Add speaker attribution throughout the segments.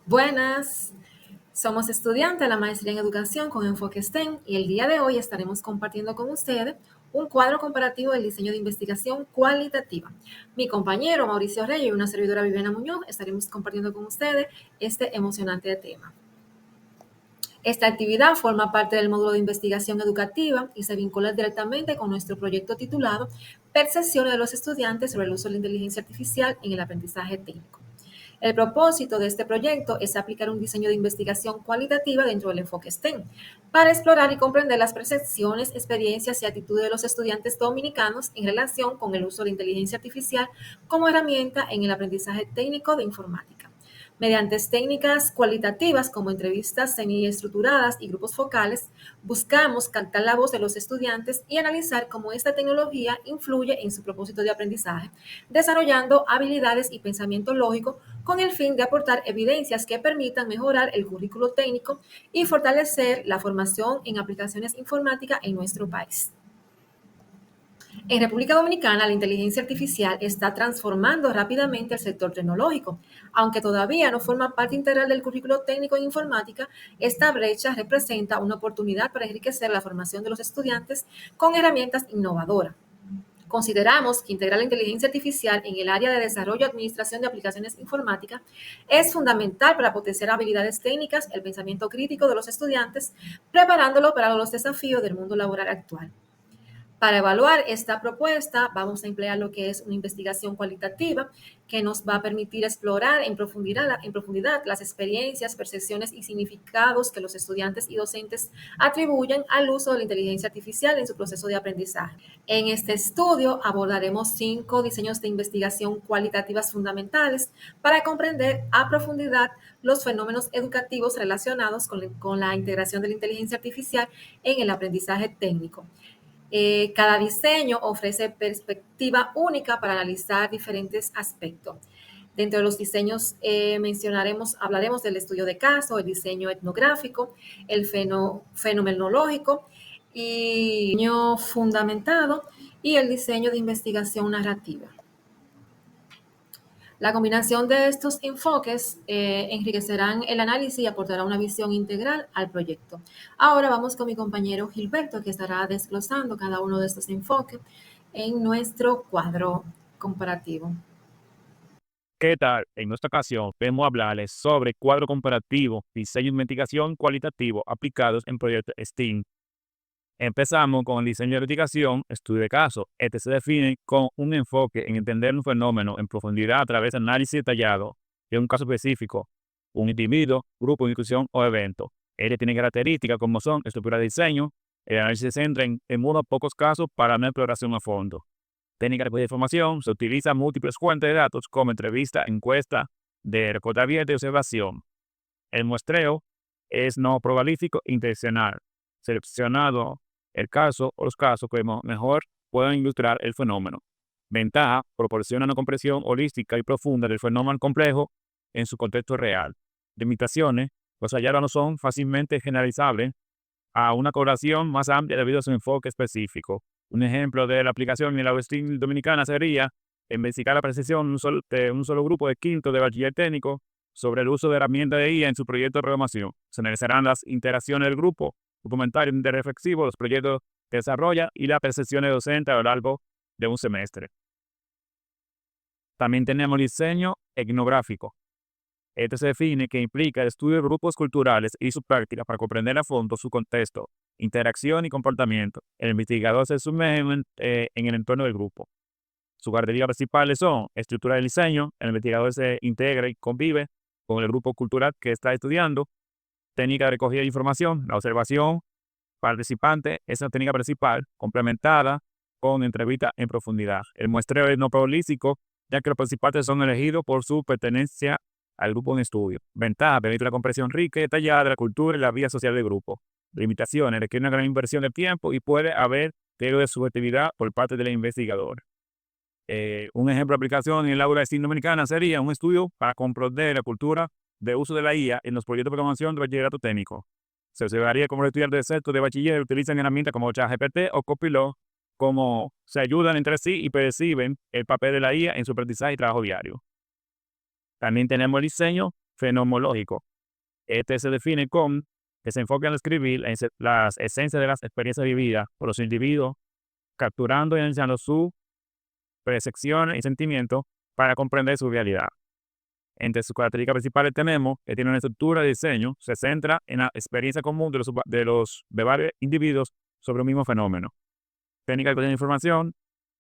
Speaker 1: Buenas, somos estudiantes de la maestría en educación con enfoque STEM y el día de hoy estaremos compartiendo con ustedes un cuadro comparativo del diseño de investigación cualitativa. Mi compañero Mauricio Reyes y una servidora Viviana Muñoz estaremos compartiendo con ustedes este emocionante tema. Esta actividad forma parte del módulo de investigación educativa y se vincula directamente con nuestro proyecto titulado Percepciones de los estudiantes sobre el uso de la inteligencia artificial en el aprendizaje técnico. El propósito de este proyecto es aplicar un diseño de investigación cualitativa dentro del enfoque STEM para explorar y comprender las percepciones, experiencias y actitudes de los estudiantes dominicanos en relación con el uso de la inteligencia artificial como herramienta en el aprendizaje técnico de informática. Mediante técnicas cualitativas como entrevistas semiestructuradas y grupos focales, buscamos captar la voz de los estudiantes y analizar cómo esta tecnología influye en su propósito de aprendizaje, desarrollando habilidades y pensamiento lógico con el fin de aportar evidencias que permitan mejorar el currículo técnico y fortalecer la formación en aplicaciones informáticas en nuestro país. En República Dominicana, la inteligencia artificial está transformando rápidamente el sector tecnológico. Aunque todavía no forma parte integral del currículo técnico en informática, esta brecha representa una oportunidad para enriquecer la formación de los estudiantes con herramientas innovadoras. Consideramos que integrar la inteligencia artificial en el área de desarrollo y administración de aplicaciones informáticas es fundamental para potenciar habilidades técnicas, el pensamiento crítico de los estudiantes, preparándolo para los desafíos del mundo laboral actual. Para evaluar esta propuesta, vamos a emplear lo que es una investigación cualitativa que nos va a permitir explorar en profundidad las experiencias, percepciones y significados que los estudiantes y docentes atribuyen al uso de la inteligencia artificial en su proceso de aprendizaje. En este estudio abordaremos 5 diseños de investigación cualitativas fundamentales para comprender a profundidad los fenómenos educativos relacionados con la integración de la inteligencia artificial en el aprendizaje técnico. Cada diseño ofrece perspectiva única para analizar diferentes aspectos. Dentro de los diseños hablaremos del estudio de caso, el diseño etnográfico, el fenomenológico y el diseño fundamentado y el diseño de investigación narrativa. La combinación de estos enfoques enriquecerán el análisis y aportará una visión integral al proyecto. Ahora vamos con mi compañero Gilberto, que estará desglosando cada uno de estos enfoques en nuestro cuadro comparativo.
Speaker 2: ¿Qué tal? En nuestra ocasión, vamos a hablarles sobre cuadro comparativo, diseño de investigación cualitativo aplicados en proyectos STEAM. Empezamos con el diseño de investigación, estudio de caso. Este se define con un enfoque en entender un fenómeno en profundidad a través de análisis detallado de un caso específico, un individuo, grupo, institución o evento. Este tiene características como son estructura de diseño. El análisis se centra en unos pocos casos para una exploración a fondo. Técnica de recogida de información, se utilizan múltiples fuentes de datos como entrevista, encuesta, de recorte abierto y observación. El muestreo es no probabilístico intencional, seleccionado el caso o los casos que mejor puedan ilustrar el fenómeno. Ventaja, proporciona una comprensión holística y profunda del fenómeno complejo en su contexto real. Limitaciones, los hallazgos no son fácilmente generalizables a una coloración más amplia debido a su enfoque específico. Un ejemplo de la aplicación en la USTIN dominicana sería investigar la percepción de un solo grupo de quinto de bachiller técnico sobre el uso de herramientas de IA en su proyecto de programación. Se analizarán las interacciones del grupo, documentarios interreflexivos, los proyectos que desarrolla y las percepciones docentes a lo largo de un semestre. También tenemos diseño etnográfico. Este se define que implica el estudio de grupos culturales y su práctica para comprender a fondo su contexto, interacción y comportamiento. El investigador se sumerge en el entorno del grupo. Sus características principales son estructura del diseño, el investigador se integra y convive con el grupo cultural que está estudiando, técnica de recogida de información, la observación participante es la técnica principal, complementada con entrevista en profundidad. El muestreo es no probabilístico, ya que los participantes son elegidos por su pertenencia al grupo en estudio. Ventaja, permite la comprensión rica y detallada de la cultura y la vida social del grupo. Limitaciones, requiere una gran inversión de tiempo y puede haber riesgo de subjetividad por parte del investigador. Un ejemplo de aplicación en el aula de STEAM dominicana sería un estudio para comprender la cultura de uso de la IA en los proyectos de programación de bachillerato técnico. Se observaría cómo los estudiantes de sexto de bachiller utilizan herramientas como ChatGPT o Copilot, cómo se ayudan entre sí y perciben el papel de la IA en su aprendizaje y trabajo diario. También tenemos el diseño fenomenológico. Este se define con que se enfoca en describir las esencias de las experiencias vividas por los individuos, capturando y analizando su percepción y sentimientos para comprender su realidad. Entre sus características principales tenemos que tiene una estructura de diseño, se centra en la experiencia común de varios individuos sobre un mismo fenómeno. Técnica de información,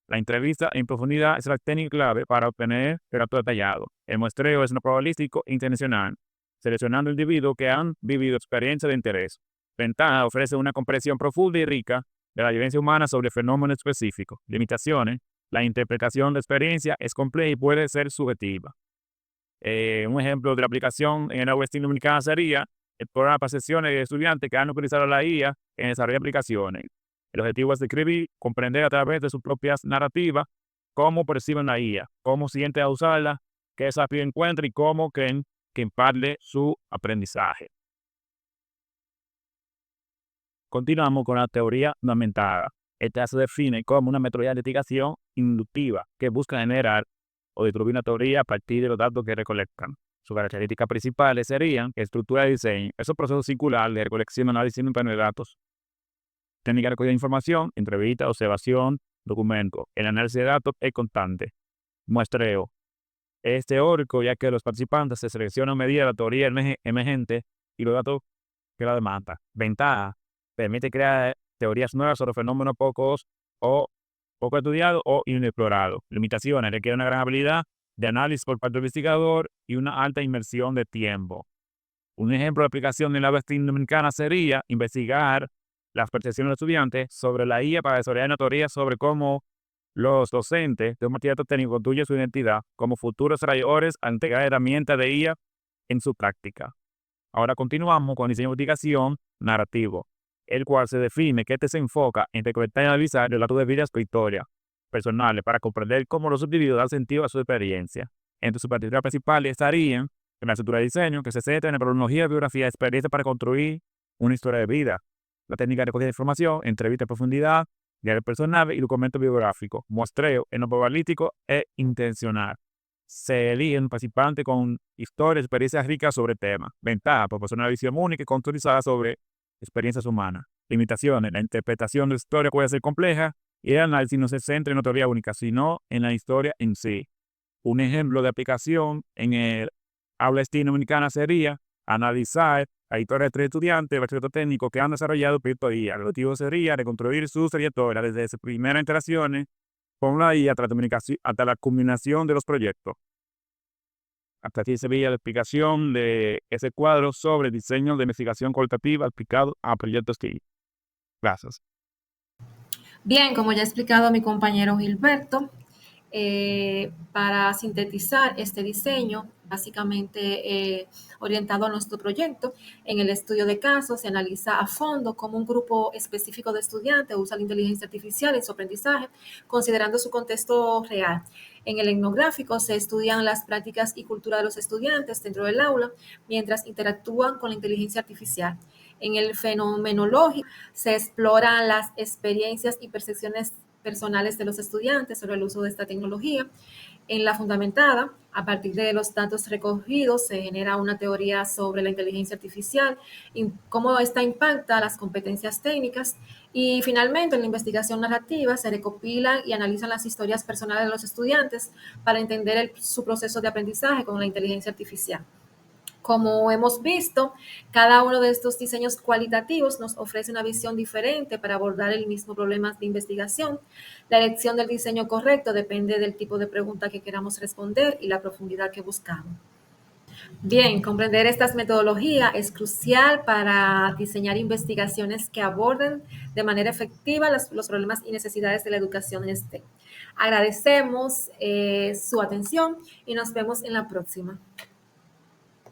Speaker 2: la entrevista en profundidad es la técnica clave para obtener relato detallado. El muestreo es no probabilístico e intencional, seleccionando individuos que han vivido experiencias de interés. Ventaja ofrece una comprensión profunda y rica de la vivencia humana sobre fenómenos específicos. Limitaciones, la interpretación de experiencia es compleja y puede ser subjetiva. Un ejemplo de la aplicación en la Western Dominicana sería explorar percepciones de estudiantes que han utilizado la IA en desarrollo de aplicaciones. El objetivo es describir, comprender a través de sus propias narrativas cómo perciben la IA, cómo sienten a usarla, qué desafío encuentran y cómo creen que impacte su aprendizaje. Continuamos con la teoría fundamentada. Esta se define como una metodología de investigación inductiva que busca generar o distribuir una teoría a partir de los datos que recolectan. Sus características principales serían estructura de diseño, esos procesos circulares de recolección, análisis y de datos, técnica de recogida de información, entrevista, observación, documento. El análisis de datos es constante. Muestreo. Es teórico ya que los participantes se seleccionan a medida de la teoría emergente y los datos que la demanda. Ventaja. Permite crear teorías nuevas sobre fenómenos poco estudiados o inexplorados. Limitaciones. Requiere una gran habilidad de análisis por parte del investigador y una alta inversión de tiempo. Un ejemplo de aplicación en la Western Dominicana sería investigar las percepciones de los estudiantes sobre la IA para desarrollar una teoría sobre cómo los docentes de un bachillerato técnico construyen su identidad como futuros desarrolladores al integrar herramientas de IA en su práctica. Ahora continuamos con el diseño de investigación narrativo, el cual se define que este se enfoca en recolectar y analizar relatos de vidas o historias personales para comprender cómo los individuos dan sentido a su experiencia. Entre sus particularidades principales estarían en la estructura de diseño, que se centra en la cronología, biografía, experiencia para construir una historia de vida. La técnica de recogida de información, entrevista en profundidad, diario personal y documento biográfico. Muestreo en lo probabilístico e intencional. Se eligen participantes con historias, experiencias ricas sobre temas. Ventaja, proporciona una visión única y contextualizada sobre experiencias humanas. Limitaciones, la interpretación de la historia puede ser compleja y el análisis no se centra en una teoría única, sino en la historia en sí. Un ejemplo de aplicación en el aula dominicana sería analizar la historia de 3 estudiantes de bachillerato técnico que han desarrollado proyectos IA. El objetivo sería reconstruir sus trayectorias desde sus primeras interacciones con la IA hasta la culminación de los proyectos. Hasta aquí sería la explicación de ese cuadro sobre diseño de investigación cualitativa aplicado a proyectos TI. Gracias.
Speaker 1: Bien, como ya ha explicado mi compañero Gilberto, para sintetizar este diseño, básicamente orientado a nuestro proyecto, en el estudio de casos se analiza a fondo cómo un grupo específico de estudiantes usa la inteligencia artificial en su aprendizaje, considerando su contexto real. En el etnográfico se estudian las prácticas y cultura de los estudiantes dentro del aula mientras interactúan con la inteligencia artificial. En el fenomenológico se exploran las experiencias y percepciones personales de los estudiantes sobre el uso de esta tecnología. En la fundamentada, a partir de los datos recogidos, se genera una teoría sobre la inteligencia artificial y cómo esta impacta las competencias técnicas. Y finalmente, en la investigación narrativa, se recopilan y analizan las historias personales de los estudiantes para entender su proceso de aprendizaje con la inteligencia artificial. Como hemos visto, cada uno de estos diseños cualitativos nos ofrece una visión diferente para abordar el mismo problema de investigación. La elección del diseño correcto depende del tipo de pregunta que queramos responder y la profundidad que buscamos. Bien, comprender estas metodologías es crucial para diseñar investigaciones que aborden de manera efectiva los problemas y necesidades de la educación en STEM. Agradecemos su atención y nos vemos en la próxima.